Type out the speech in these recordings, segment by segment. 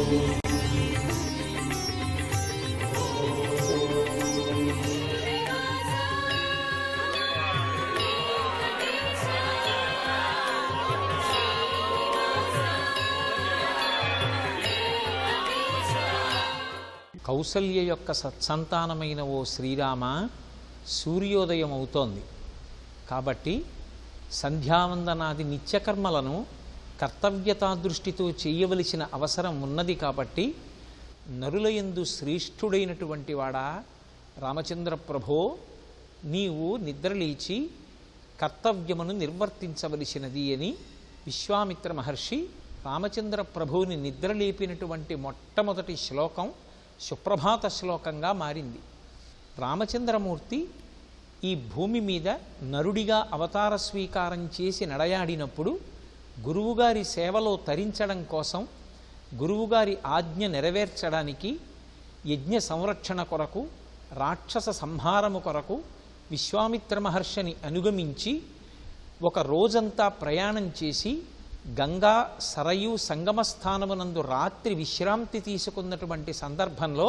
కౌసల్య యొక్క సత్సంతానమైన ఓ శ్రీరామ, సూర్యోదయం అవుతోంది కాబట్టి సంధ్యావందనాది నిత్యకర్మలను కర్తవ్యతా దృష్టితో చేయవలసిన అవసరం ఉన్నది. కాబట్టి నరులయందు శ్రేష్ఠుడైనటువంటి వాడా రామచంద్ర ప్రభో, నీవు నిద్రలేచి కర్తవ్యమును నిర్వర్తించవలసినది అని విశ్వామిత్ర మహర్షి రామచంద్ర ప్రభువుని నిద్రలేపినటువంటి మొట్టమొదటి శ్లోకం సుప్రభాత శ్లోకంగా మారింది. రామచంద్రమూర్తి ఈ భూమి మీద నరుడిగా అవతార స్వీకారం చేసి నడయాడినప్పుడు గురువుగారి సేవలో తరించడం కోసం, గురువుగారి ఆజ్ఞ నెరవేర్చడానికి, యజ్ఞ సంరక్షణ కొరకు, రాక్షస సంహారము కొరకు విశ్వామిత్ర మహర్షిని అనుగమించి ఒక రోజంతా ప్రయాణం చేసి గంగా సరయు సంగమ స్థానమునందు రాత్రి విశ్రాంతి తీసుకున్నటువంటి సందర్భంలో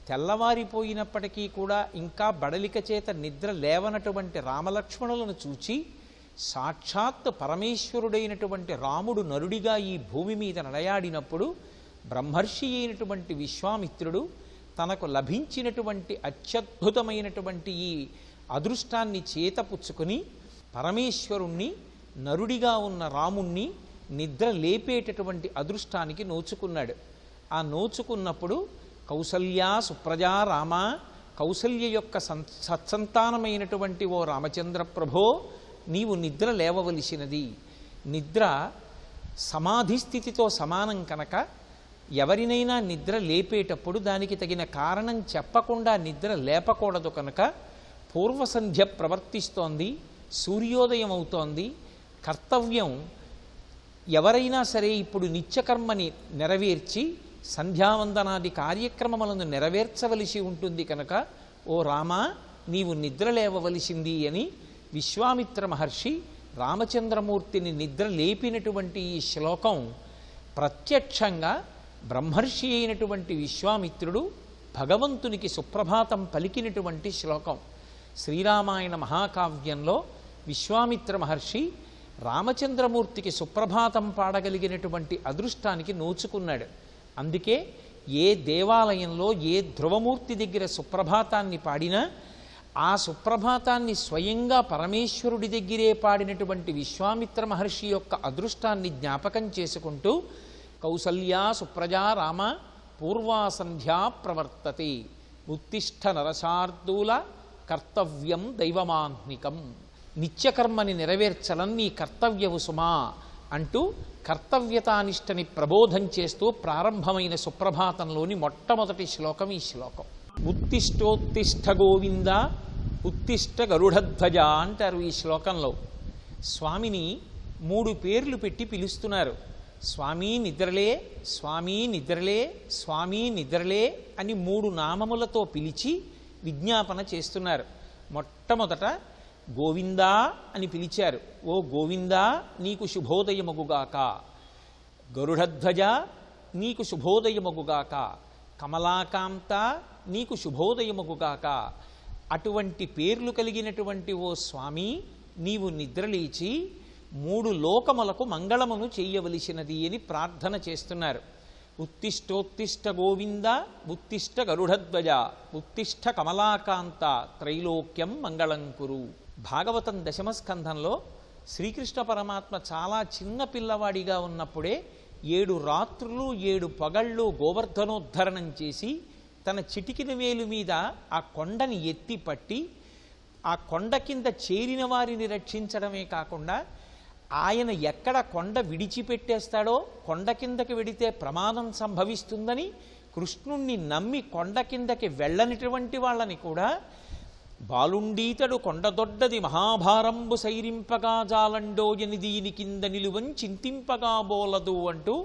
తెల్లవారిపోయినప్పటికీ కూడా ఇంకా బడలిక చేత నిద్ర లేవనటువంటి రామలక్ష్మణులను చూచి సాక్షాత్ పరమేశ్వరుడైనటువంటి రాముడు నరుడిగా ఈ భూమి మీద నడయాడినప్పుడు బ్రహ్మర్షి అయినటువంటి విశ్వామిత్రుడు తనకు లభించినటువంటి అత్యద్భుతమైనటువంటి ఈ అదృష్టాన్ని చేతపుచ్చుకొని పరమేశ్వరుణ్ణి, నరుడిగా ఉన్న రాముణ్ణి నిద్ర లేపేటటువంటి అదృష్టానికి నోచుకున్నాడు. ఆ నోచుకున్నప్పుడు కౌసల్య సుప్రజా రామ, కౌసల్య యొక్క సత్సంతానమైనటువంటి ఓ రామచంద్ర ప్రభో, నీవు నిద్ర లేవవలసినది. నిద్ర సమాధి స్థితితో సమానం కనుక ఎవరినైనా నిద్ర లేపేటప్పుడు దానికి తగిన కారణం చెప్పకుండా నిద్ర లేపకూడదు. కనుక పూర్వసంధ్య ప్రవర్తిస్తోంది, సూర్యోదయం అవుతోంది. కర్తవ్యం ఎవరైనా సరే ఇప్పుడు నిత్యకర్మని నెరవేర్చి సంధ్యావందనాది కార్యక్రమములను నెరవేర్చవలసి ఉంటుంది. కనుక ఓ రామ, నీవు నిద్ర లేవవలసింది అని విశ్వామిత్ర మహర్షి రామచంద్రమూర్తిని నిద్ర లేపినటువంటి ఈ శ్లోకం ప్రత్యక్షంగా బ్రహ్మర్షి అయినటువంటి విశ్వామిత్రుడు భగవంతునికి సుప్రభాతం పలికినటువంటి శ్లోకం. శ్రీరామాయణ మహాకావ్యంలో విశ్వామిత్ర మహర్షి రామచంద్రమూర్తికి సుప్రభాతం పాడగలిగినటువంటి అదృష్టానికి నోచుకున్నాడు. అందుకే ఏ దేవాలయంలో ఏ ధ్రువమూర్తి దగ్గర సుప్రభాతాన్ని పాడినా ఆ సుప్రభాతాన్ని స్వయంగా పరమేశ్వరుడి దగ్గరే పాడినటువంటి విశ్వామిత్ర మహర్షి యొక్క అదృష్టాన్ని జ్ఞాపకం చేసుకుంటూ కౌసల్యా సుప్రజా రామ పూర్వాసంధ్యా ప్రవర్తతే ఉత్తిష్ఠ నరశార్దూల కర్తవ్యం దైవమాహ్నికం. నిత్యకర్మని నెరవేర్చడం నీ కర్తవ్యవు సుమా అంటూ కర్తవ్యతానిష్టని ప్రబోధం చేస్తూ ప్రారంభమైన సుప్రభాతంలోని మొట్టమొదటి శ్లోకం ఈ శ్లోకం. ఉత్తిష్టోత్తిష్ట గోవింద ఉత్తిష్ట గరుడధ్వజ అంటారు. ఈ శ్లోకంలో స్వామిని 3 పేర్లు పెట్టి పిలుస్తున్నారు. స్వామి నిద్రలే, స్వామి నిద్రలే, స్వామి నిద్రలే అని 3 నామములతో పిలిచి విజ్ఞాపన చేస్తున్నారు. మొట్టమొదట గోవిందా అని పిలిచారు. ఓ గోవిందా, నీకు శుభోదయమగుగాక. గరుడధ్వజ, నీకు శుభోదయమగుగాక. కమలాకాంత, నీకు శుభోదయమగుగాక. అటువంటి పేర్లు కలిగినటువంటి ఓ స్వామి, నీవు నిద్రలేచి 3 లోకములకు మంగళమును చేయవలసినది అని ప్రార్థన చేస్తున్నారు. ఉత్తిష్టోత్తిష్ట గోవింద ఉత్తిష్ట గరుడధ్వజ ఉత్తిష్ట కమలాకాంత త్రైలోక్యం మంగళం కురు. భాగవతం దశమస్కంధంలో శ్రీకృష్ణ పరమాత్మ చాలా చిన్న పిల్లవాడిగా ఉన్నప్పుడే 7 రాత్రులు 7 పగళ్ళు గోవర్ధనోద్ధరణం చేసి తన చిటికిన వేలు మీద ఆ కొండని ఎత్తి పట్టి ఆ కొండ కింద చేరిన వారిని రక్షించడమే కాకుండా ఆయన ఎక్కడ కొండ విడిచిపెట్టేస్తాడో, కొండ కిందకి వెడితే ప్రమాదం సంభవిస్తుందని కృష్ణుణ్ణి నమ్మి కొండ కిందకి వెళ్ళనిటువంటి వాళ్ళని కూడా బాలుండీతడు కొండదొడ్డది మహాభారంబు సైరింపగా జాలండోయని దీని కింద నిలువం చింతింపగా బోలదు అంటూ,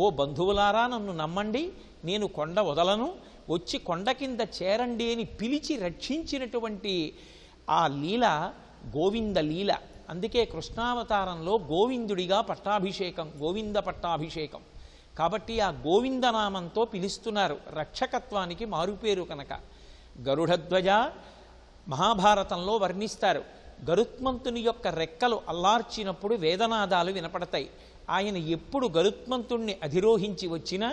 ఓ బంధువులారా నన్ను నమ్మండి, నేను కొండ వదలను, వచ్చి కొండ కింద చేరండి అని పిలిచి రక్షించినటువంటి ఆ లీల గోవింద లీల. అందుకే కృష్ణావతారంలో గోవిందుడిగా పట్టాభిషేకం, గోవింద పట్టాభిషేకం. కాబట్టి ఆ గోవిందనామంతో పిలుస్తున్నారు, రక్షకత్వానికి మారుపేరు కనుక. గరుడధ్వజ మహాభారతంలో వర్ణిస్తారు. గరుత్మంతుని యొక్క రెక్కలు అల్లార్చినప్పుడు వేదనాదాలు వినపడతాయి. ఆయన ఎప్పుడు గరుత్మంతుణ్ణి అధిరోహించి వచ్చినా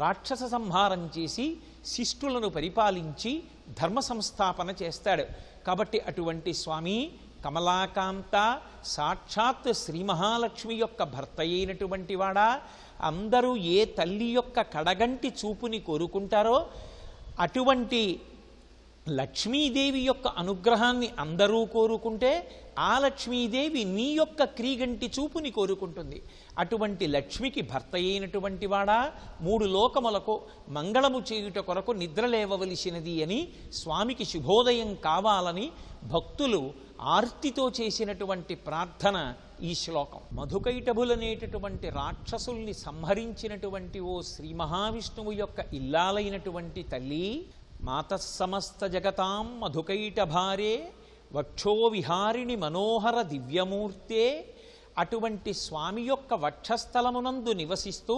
రాక్షస సంహారం చేసి శిష్టులను పరిపాలించి ధర్మ సంస్థాపన చేస్తాడు. కాబట్టి అటువంటి స్వామి కమలాకాంత సాక్షాత్ శ్రీ మహాలక్ష్మి యొక్క భర్త అయినటువంటి వాడా, అందరూ ఏ తల్లి యొక్క కడగంటి చూపుని కోరుకుంటారో అటువంటి లక్ష్మీదేవి యొక్క అనుగ్రహాన్ని అందరూ కోరుకుంటే ఆ లక్ష్మీదేవి నీ యొక్క క్రీగంటి చూపుని కోరుకుంటుంది. అటువంటి లక్ష్మికి భర్త అయినటువంటి వాడా, 3 లోకములకు మంగళము చేయుట కొరకు నిద్రలేవవలసినది అని స్వామికి శుభోదయం కావాలని భక్తులు ఆర్తితో చేసినటువంటి ప్రార్థన ఈ శ్లోకం. మధుకైటభులనేటటువంటి రాక్షసుల్ని సంహరించినటువంటి ఓ శ్రీ మహావిష్ణువు యొక్క ఇల్లాలైనటువంటి తల్లి, మాతస్సమస్త జగతాం మధుకైటభారే వక్షో విహారిణి మనోహర దివ్యమూర్తే, అటువంటి స్వామి యొక్క వక్షస్థలమునందు నివసిస్తూ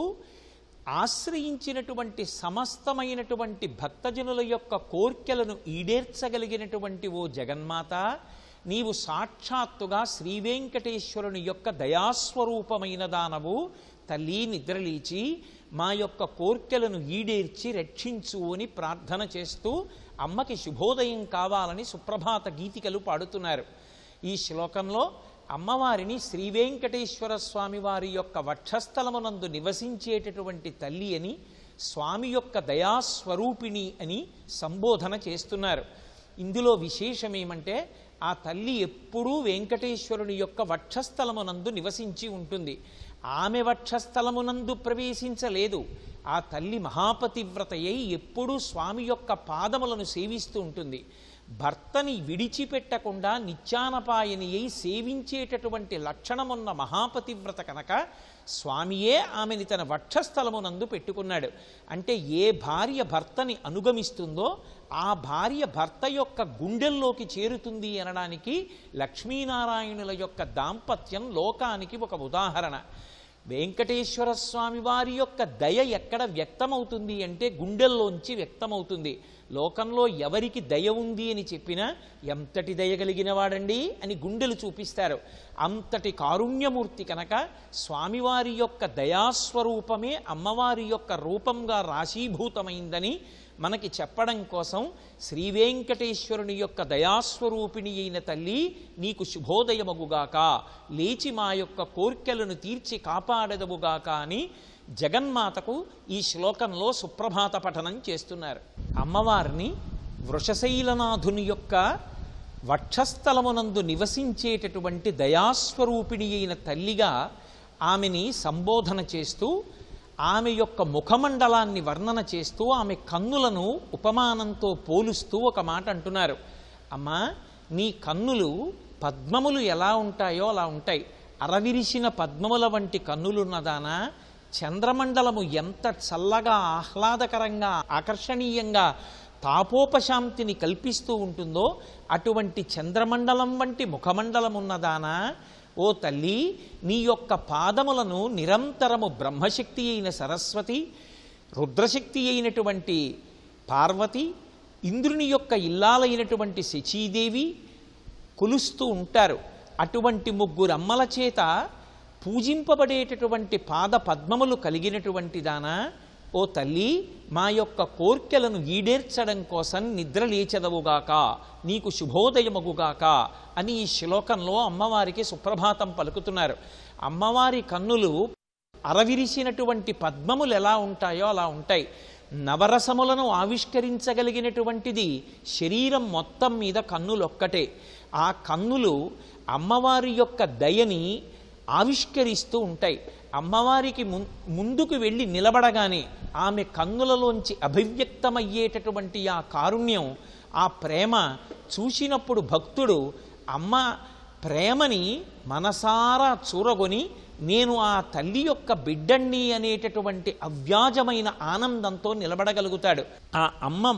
ఆశ్రయించినటువంటి సమస్తమైనటువంటి భక్తజనుల యొక్క కోర్కెలను ఈడేర్చగలిగినటువంటి ఓ జగన్మాత, నీవు సాక్షాత్తుగా శ్రీవేంకటేశ్వరుని యొక్క దయాస్వరూపమైన దానవు. తల్లి నిద్రలేచి మా యొక్క కోర్కెలను ఈడేర్చి రక్షించు అని ప్రార్థన చేస్తూ అమ్మకి శుభోదయం కావాలని సుప్రభాత గీతికలు పాడుతున్నారు. ఈ శ్లోకంలో అమ్మవారిని శ్రీవేంకటేశ్వర స్వామి వారి యొక్క వక్షస్థలమునందు నివసించేటటువంటి తల్లి అని, స్వామి యొక్క దయాస్వరూపిణి అని సంబోధన చేస్తున్నారు. ఇందులో విశేషమేమంటే ఆ తల్లి ఎప్పుడూ వెంకటేశ్వరుని యొక్క వక్షస్థలమునందు నివసించి ఉంటుంది. ఆమె వక్షస్థలమునందు ప్రవేశించలేదు. ఆ తల్లి మహాపతివ్రతయ్యి ఎప్పుడూ స్వామి యొక్క పాదములను సేవిస్తూ ఉంటుంది. భర్తని విడిచిపెట్టకుండా నిత్యానపాయని అయి సేవించేటటువంటి లక్షణమున్న మహాపతివ్రత కనుక స్వామియే ఆమెని తన వక్షస్థలమునందు పెట్టుకున్నాడు. అంటే ఏ భార్య భర్తని అనుగమిస్తుందో ఆ భార్య భర్త యొక్క గుండెల్లోకి చేరుతుంది అనడానికి లక్ష్మీనారాయణుల యొక్క దాంపత్యం లోకానికి ఒక ఉదాహరణ. వెంకటేశ్వర స్వామి వారి యొక్క దయ ఎక్కడ వ్యక్తమవుతుంది అంటే గుండెల్లోంచి వ్యక్తమవుతుంది. లోకంలో ఎవరికి దయ ఉంది అని చెప్పినా ఎంతటి దయ కలిగిన వాడండి అని గుండెలు చూపిస్తారు. అంతటి కారుణ్యమూర్తి కనుక స్వామివారి యొక్క దయాస్వరూపమే అమ్మవారి యొక్క రూపంగా రాశీభూతమైందని మనకి చెప్పడం కోసం శ్రీవేంకటేశ్వరుని యొక్క దయాస్వరూపిణి అయిన తల్లి నీకు శుభోదయమగుగాక, లేచి మా యొక్క కోర్కెలను తీర్చి కాపాడదవుగాక అని జగన్మాతకు ఈ శ్లోకంలో సుప్రభాత పఠనం చేస్తున్నారు. అమ్మవారిని వృషశైలనాథుని యొక్క వక్షస్థలమునందు నివసించేటటువంటి దయాస్వరూపిణి అయిన తల్లిగా ఆమెని సంబోధన చేస్తూ ఆమె యొక్క ముఖమండలాన్ని వర్ణన చేస్తూ ఆమె కన్నులను ఉపమానంతో పోలుస్తూ ఒక మాట అంటున్నారు. అమ్మా, నీ కన్నులు పద్మములు ఎలా ఉంటాయో అలా ఉంటాయి. అరవిరిసిన పద్మముల వంటి కన్నులున్నదానా, చంద్రమండలము ఎంత చల్లగా ఆహ్లాదకరంగా ఆకర్షణీయంగా తాపోపశాంతిని కల్పిస్తూ ఉంటుందో అటువంటి చంద్రమండలం వంటి ముఖమండలం ఉన్నదానా, ఓ తల్లి, నీ యొక్క పాదములను నిరంతరము బ్రహ్మశక్తి అయిన సరస్వతి, రుద్రశక్తి అయినటువంటి పార్వతి, ఇంద్రుని యొక్క ఇల్లాలైనటువంటి శచీదేవి కొలుస్తూ ఉంటారు. అటువంటి 3 అమ్మల చేత పూజింపబడేటటువంటి పాద పద్మములు కలిగినటువంటి దానా, ఓ తల్లి, మా యొక్క కోర్కెలను ఈడేర్చడం కోసం నిద్రలేచెదవుగాక, నీకు శుభోదయమగుగాక అని ఈ శ్లోకంలో అమ్మవారికి సుప్రభాతం పలుకుతున్నారు. అమ్మవారి కన్నులు అరవిరిసినటువంటి పద్మములు ఎలా ఉంటాయో అలా ఉంటాయి. నవరసములను ఆవిష్కరించగలిగినటువంటిది శరీరం మొత్తం మీద కన్నులొక్కటే. ఆ కన్నులు అమ్మవారి యొక్క దయని ఆవిష్కరిస్తూ ఉంటాయి. అమ్మవారికి ముందుకు వెళ్ళి నిలబడగానే ఆమె కన్నులలోంచి అభివ్యక్తమయ్యేటటువంటి ఆ కారుణ్యం, ఆ ప్రేమ చూసినప్పుడు భక్తుడు అమ్మ ప్రేమని మనసారా చూరగొని నేను ఆ తల్లి యొక్క బిడ్డణ్ణి అనేటటువంటి అవ్యాజమైన ఆనందంతో నిలబడగలుగుతాడు. ఆ అమ్మ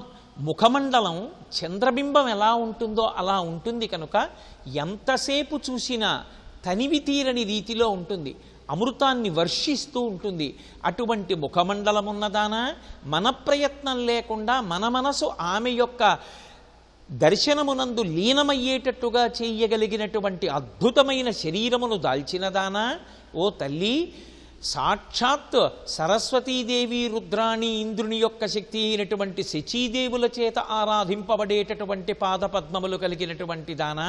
ముఖమండలం చంద్రబింబం ఎలా ఉంటుందో అలా ఉంటుంది కనుక ఎంతసేపు చూసినా తనివి తీరని రీతిలో ఉంటుంది, అమృతాన్ని వర్షిస్తూ ఉంటుంది. అటువంటి ముఖమండలమున్నదానా, మన ప్రయత్నం లేకుండా మన మనసు ఆమె యొక్క దర్శనమునందు లీనమయ్యేటట్టుగా చేయగలిగినటువంటి అద్భుతమైన శరీరమును దాల్చినదానా, ఓ తల్లి, సాక్షాత్ సరస్వతీదేవి, రుద్రాణి, ఇంద్రుని యొక్క శక్తి అయినటువంటి శచీదేవుల చేత ఆరాధింపబడేటటువంటి పాదపద్మములు కలిగినటువంటి దానా,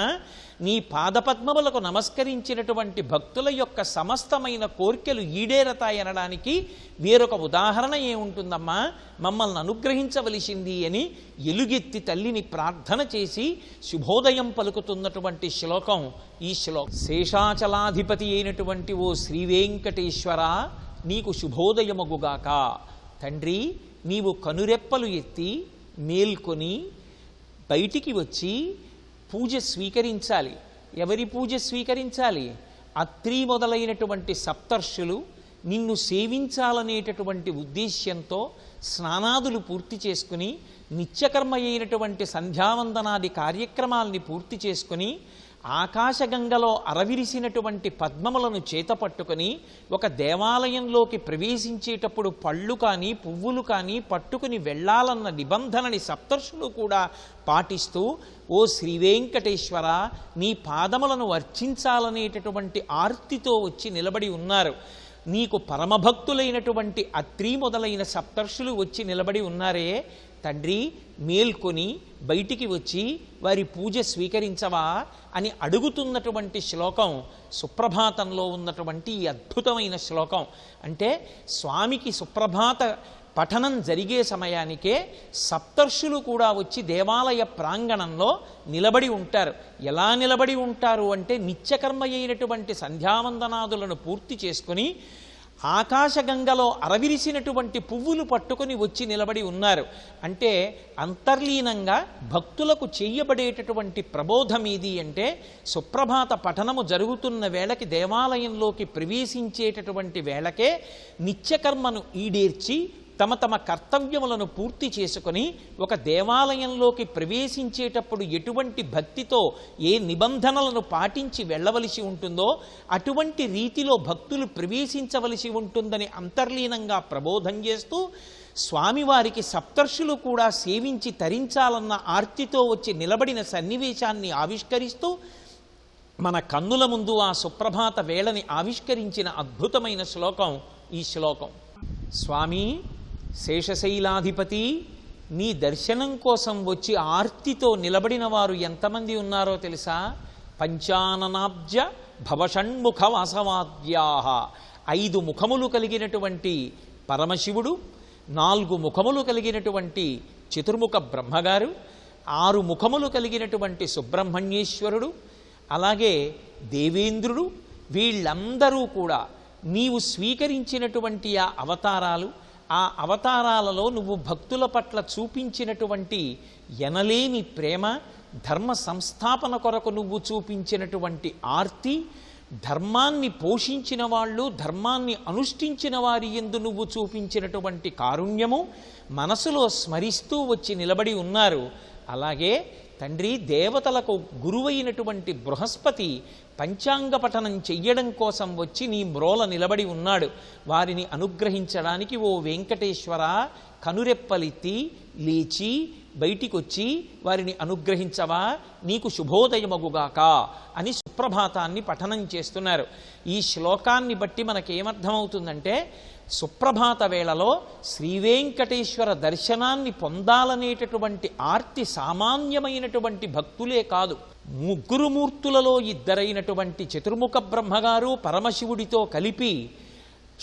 నీ పాదపద్మములకు నమస్కరించినటువంటి భక్తుల యొక్క సమస్తమైన కోర్కెలు ఈడేరతాయనడానికి వేరొక ఉదాహరణ ఏముంటుందమ్మా, మమ్మల్ని అనుగ్రహించవలసింది అని ఎలుగెత్తి తల్లిని ప్రార్థన చేసి శుభోదయం పలుకుతున్నటువంటి శ్లోకం ఈ శ్లోకం. శేషాచలాధిపతి అయినటువంటి ఓ శ్రీవేంకటేశ్వర, నీకు శుభోదయమగుగాక. తండ్రి, నీవు కనురెప్పలు ఎత్తి మేల్కొని బయటికి వచ్చి పూజ స్వీకరించాలి. ఎవరి పూజ స్వీకరించాలి? అత్రి మొదలైనటువంటి సప్తర్షులు నిన్ను సేవించాలనేటటువంటి ఉద్దేశ్యంతో స్నానాదులు పూర్తి చేసుకుని నిత్యకర్మ అయినటువంటి సంధ్యావందనాది కార్యక్రమాల్ని పూర్తి చేసుకుని ఆకాశగంగలో అరవిరిసినటువంటి పద్మములను చేతపట్టుకొని ఒక దేవాలయంలోకి ప్రవేశించేటప్పుడు పళ్ళు కానీ పువ్వులు కానీ పట్టుకుని వెళ్ళాలన్న నిబంధనని సప్తర్షులు కూడా పాటిస్తూ, ఓ శ్రీవేంకటేశ్వర, నీ పాదములను అర్చించాలనేటటువంటి ఆర్తితో వచ్చి నిలబడి ఉన్నారు. నీకు పరమభక్తులైనటువంటి అత్రి మొదలైన సప్తర్షులు వచ్చి నిలబడి ఉన్నారే, తండ్రి మేల్కొని బయటికి వచ్చి వారి పూజ స్వీకరించవా అని అడుగుతున్నటువంటి శ్లోకం సుప్రభాతంలో ఉన్నటువంటి ఈ అద్భుతమైన శ్లోకం. అంటే స్వామికి సుప్రభాత పఠనం జరిగే సమయానికే సప్తర్షులు కూడా వచ్చి దేవాలయ ప్రాంగణంలో నిలబడి ఉంటారు. ఎలా నిలబడి ఉంటారు అంటే నిత్యకర్మ అయినటువంటి సంధ్యావందనాదులను పూర్తి చేసుకుని ఆకాశగంగలో అరవిరిసినటువంటి పువ్వులు పట్టుకొని వచ్చి నిలబడి ఉన్నారు. అంటే అంతర్లీనంగా భక్తులకు చేయబడేటటువంటి ప్రబోధం ఏది అంటే, సుప్రభాత పఠనము జరుగుతున్న వేళకి దేవాలయంలోకి ప్రవేశించేటటువంటి వేళకే నిత్యకర్మను ఈడేర్చి తమ తమ కర్తవ్యములను పూర్తి చేసుకొని ఒక దేవాలయంలోకి ప్రవేశించేటప్పుడు ఎటువంటి భక్తితో ఏ నిబంధనలను పాటించి వెళ్ళవలసి ఉంటుందో అటువంటి రీతిలో భక్తులు ప్రవేశించవలసి ఉంటుందని అంతర్లీనంగా ప్రబోధం చేస్తూ, స్వామివారికి సప్తర్షులు కూడా సేవించి తరించాలన్న ఆర్తితో వచ్చి నిలబడిన సన్నివేశాన్ని ఆవిష్కరిస్తూ మన కన్నుల ముందు ఆ సుప్రభాత వేళని ఆవిష్కరించిన అద్భుతమైన శ్లోకం ఈ శ్లోకం. స్వామి శేషశైలాధిపతి, నీ దర్శనం కోసం వచ్చి ఆర్తితో నిలబడిన వారు ఎంతమంది ఉన్నారో తెలుసా? పంచాననాబ్జ భవషణ్ముఖ వాసవాద్యాహ. 5 ముఖములు కలిగినటువంటి పరమశివుడు, 4 ముఖములు కలిగినటువంటి చతుర్ముఖ బ్రహ్మగారు, 6 ముఖములు కలిగినటువంటి సుబ్రహ్మణ్యేశ్వరుడు, అలాగే దేవేంద్రుడు, వీళ్ళందరూ కూడా నీవు స్వీకరించినటువంటి ఆ అవతారాలు, ఆ అవతారాలలో నువ్వు భక్తుల పట్ల చూపించినటువంటి ఎనలేని ప్రేమ, ధర్మ సంస్థాపన కొరకు నువ్వు చూపించినటువంటి ఆర్తి, ధర్మాన్ని పోషించిన వాళ్ళు, ధర్మాన్ని అనుష్ఠించిన వారి యందు నువ్వు చూపించినటువంటి కారుణ్యము మనసులో స్మరిస్తూ వచ్చి నిలబడి ఉన్నారు. అలాగే తండ్రి, దేవతలకు గురువైనటువంటి బృహస్పతి పంచాంగ పఠనం చెయ్యడం కోసం వచ్చి నీ మ్రోల నిలబడి ఉన్నాడు. వారిని అనుగ్రహించడానికి ఓ వెంకటేశ్వర, కనురెప్పలెత్తి లేచి బయటికొచ్చి వారిని అనుగ్రహించవా, నీకు శుభోదయమగుగాక అని సుప్రభాతాన్ని పఠనం చేస్తున్నారు. ఈ శ్లోకాన్ని బట్టి మనకేమర్థమవుతుందంటే, సుప్రభాత వేళలో శ్రీవేంకటేశ్వర దర్శనాన్ని పొందాలనేటటువంటి ఆర్తి సామాన్యమైనటువంటి భక్తులే కాదు. 3 మూర్తులలో 2 చతుర్ముఖ బ్రహ్మగారు పరమశివుడితో కలిపి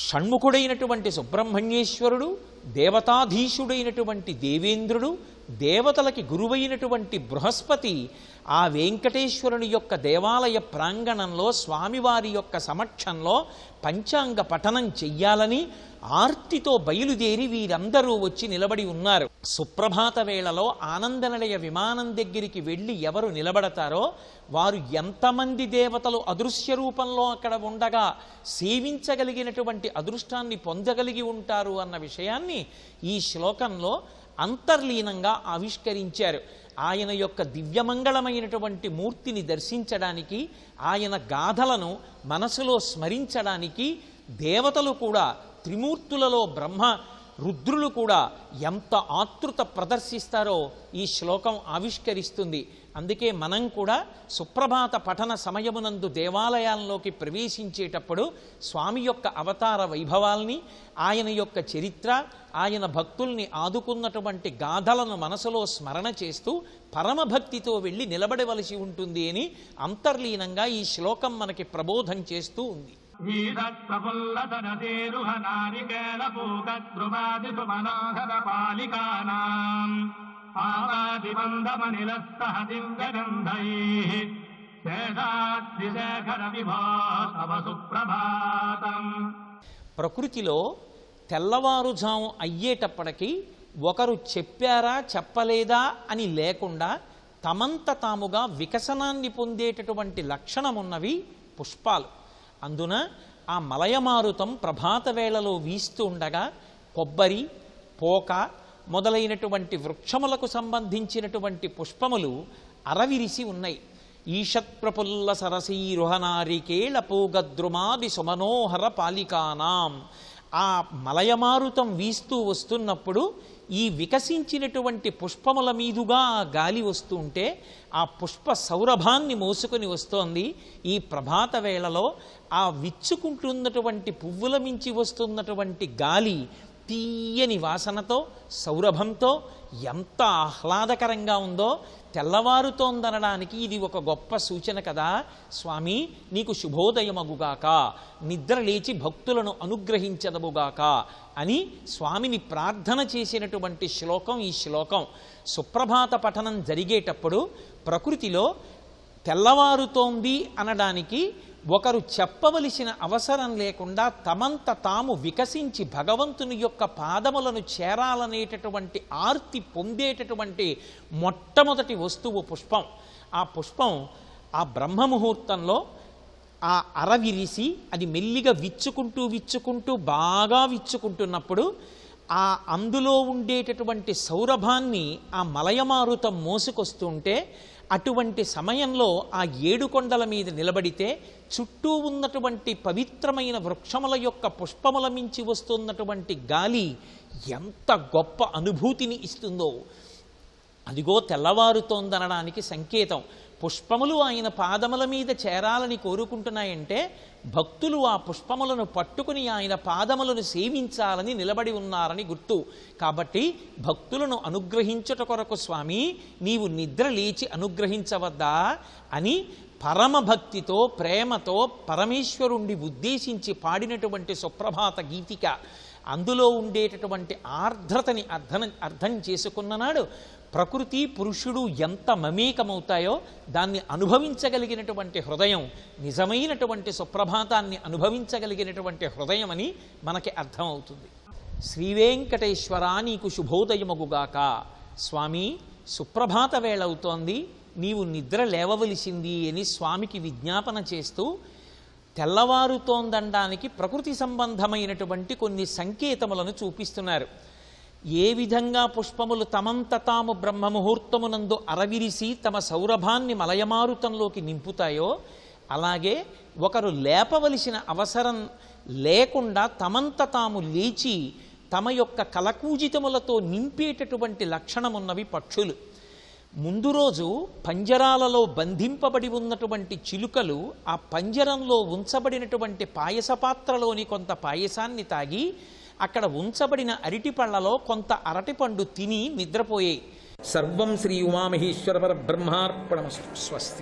షణ్ముఖుడైనటువంటి సుబ్రహ్మణ్యేశ్వరుడు, దేవతాధీశుడైనటువంటి దేవేంద్రుడు, దేవతలకి గురువైనటువంటి బృహస్పతి ఆ వెంకటేశ్వరుని యొక్క దేవాలయ ప్రాంగణంలో స్వామివారి యొక్క సమక్షంలో పంచాంగ పఠనం చెయ్యాలని ఆర్తితో బయలుదేరి వీరందరూ వచ్చి నిలబడి ఉన్నారు. సుప్రభాత వేళలో ఆనందనిలయ విమానం దగ్గరికి వెళ్ళి ఎవరు నిలబడతారో వారు ఎంతమంది దేవతలు అదృశ్య రూపంలో అక్కడ ఉండగా సేవించగలిగినటువంటి అదృష్టాన్ని పొందగలిగి ఉంటారు అన్న విషయాన్ని ఈ శ్లోకంలో అంతర్లీనంగా ఆవిష్కరించారు. ఆయన యొక్క దివ్యమంగళమైనటువంటి మూర్తిని దర్శించడానికి, ఆయన గాథలను మనసులో స్మరించడానికి దేవతలు కూడా, త్రిమూర్తులలో బ్రహ్మ రుద్రులు కూడా ఎంత ఆతృత ప్రదర్శిస్తారో ఈ శ్లోకం ఆవిష్కరిస్తుంది. అందుకే మనం కూడా సుప్రభాత పఠన సమయమునందు దేవాలయాల్లోకి ప్రవేశించేటప్పుడు స్వామి యొక్క అవతార వైభవాల్ని, ఆయన యొక్క చరిత్ర, ఆయన భక్తుల్ని ఆదుకున్నటువంటి గాథలను మనసులో స్మరణ చేస్తూ పరమభక్తితో వెళ్ళి నిలబడవలసి ఉంటుంది అని అంతర్లీనంగా ఈ శ్లోకం మనకి ప్రబోధం చేస్తూ ఉంది. ప్రకృతిలో తెల్లవారుజాము అయ్యేటప్పటికీ ఒకరు చెప్పారా చెప్పలేదా అని లేకుండా తమంత తాముగా వికసనాన్ని పొందేటటువంటి లక్షణమున్నవి పుష్పాలు. అందున ఆ మలయమారుతం ప్రభాత వేళలో వీస్తూ ఉండగా కొబ్బరి, పోక మొదలైనటువంటి వృక్షములకు సంబంధించినటువంటి పుష్పములు అరవిరిసి ఉన్నాయి. ఈషత్ప్రపుల్ల సరసీరుహనారికేళ పూగద్రుమాది సుమనోహర పాలికానాం. ఆ మలయమారుతం వీస్తూ వస్తున్నప్పుడు ఈ వికసించినటువంటి పుష్పముల మీదుగా ఆ గాలి వస్తుంటే ఆ పుష్ప సౌరభాన్ని మోసుకొని వస్తోంది. ఈ ప్రభాత వేళలో ఆ విచ్చుకుంటున్నటువంటి పువ్వుల మించి వస్తున్నటువంటి గాలి తీయని వాసనతో, సౌరభంతో ఎంత ఆహ్లాదకరంగా ఉందో తెల్లవారుతోందనడానికి ఇది ఒక గొప్ప సూచన కదా. స్వామి నీకు శుభోదయమగుగాక, నిద్ర లేచి భక్తులను అనుగ్రహించదముగాక అని స్వామిని ప్రార్థన చేసినటువంటి శ్లోకం ఈ శ్లోకం. సుప్రభాత పఠనం జరిగేటప్పుడు ప్రకృతిలో తెల్లవారుతోంది అనడానికి ఒకరు చెప్పవలసిన అవసరం లేకుండా తమంత తాము వికసించి భగవంతుని యొక్క పాదములను చేరాలనేటటువంటి ఆర్తి పొందేటటువంటి మొట్టమొదటి వస్తువు పుష్పం. ఆ పుష్పం ఆ బ్రహ్మముహూర్తంలో ఆ అరవిరిసి అది మెల్లిగా విచ్చుకుంటూ బాగా విచ్చుకుంటున్నప్పుడు ఆ అందులో ఉండేటటువంటి సౌరభాన్ని ఆ మలయమారుతం మోసుకొస్తుంటే అటువంటి సమయంలో ఆ 7 కొండల మీద నిలబడితే చుట్టూ ఉన్నటువంటి పవిత్రమైన వృక్షముల యొక్క పుష్పముల మించి వస్తున్నటువంటి గాలి ఎంత గొప్ప అనుభూతిని ఇస్తుందో అదిగో తెల్లవారుతోందనడానికి సంకేతం. పుష్పములు ఆయన పాదముల మీద చేరాలని కోరుకుంటున్నాయంటే భక్తులు ఆ పుష్పములను పట్టుకుని ఆయన పాదములను సేవించాలని నిలబడి ఉన్నారని గుర్తు. కాబట్టి భక్తులను అనుగ్రహించుట కొరకు స్వామి నీవు నిద్ర లేచి అనుగ్రహించవద్దా అని పరమభక్తితో ప్రేమతో పరమేశ్వరుణ్ణి ఉద్దేశించి పాడినటువంటి సుప్రభాత గీతిక. అందులో ఉండేటటువంటి ఆర్ద్రతని అర్థం చేసుకున్ననాడు ప్రకృతి పురుషుడు ఎంత మమేకమవుతాయో దాన్ని అనుభవించగలిగినటువంటి హృదయం, నిజమైనటువంటి సుప్రభాతాన్ని అనుభవించగలిగినటువంటి హృదయం అని మనకి అర్థమవుతుంది. శ్రీవేంకటేశ్వర నీకు శుభోదయమగుగాక. స్వామి సుప్రభాత వేళవుతోంది, నీవు నిద్ర లేవవలసింది అని స్వామికి విజ్ఞాపన చేస్తూ తెల్లవారుతోందనడానికి ప్రకృతి సంబంధమైనటువంటి కొన్ని సంకేతములను చూపిస్తున్నారు. ఏ విధంగా పుష్పములు తమంత తాము బ్రహ్మముహూర్తమునందు అరవిరిసి తమ సౌరభాన్ని మలయమారుతంలోకి నింపుతాయో అలాగే ఒకరు లేపవలసిన అవసరం లేకుండా తమంత తాము లేచి తమ యొక్క కలకూజితములతో నింపేటటువంటి లక్షణమున్నవి పక్షులు. ముందు రోజు పంజరాలలో బంధింపబడి ఉన్నటువంటి చిలుకలు ఆ పంజరంలో ఉంచబడినటువంటి పాయస పాత్రలోని కొంత పాయసాన్ని తాగి అక్కడ ఉంచబడిన అరటిపళ్లలో కొంత అరటిపండు తిని నిద్రపోయాయి. సర్వం శ్రీ ఉమామహేశ్వర పరబ్రహ్మార్పణమస్తు. స్వస్తి.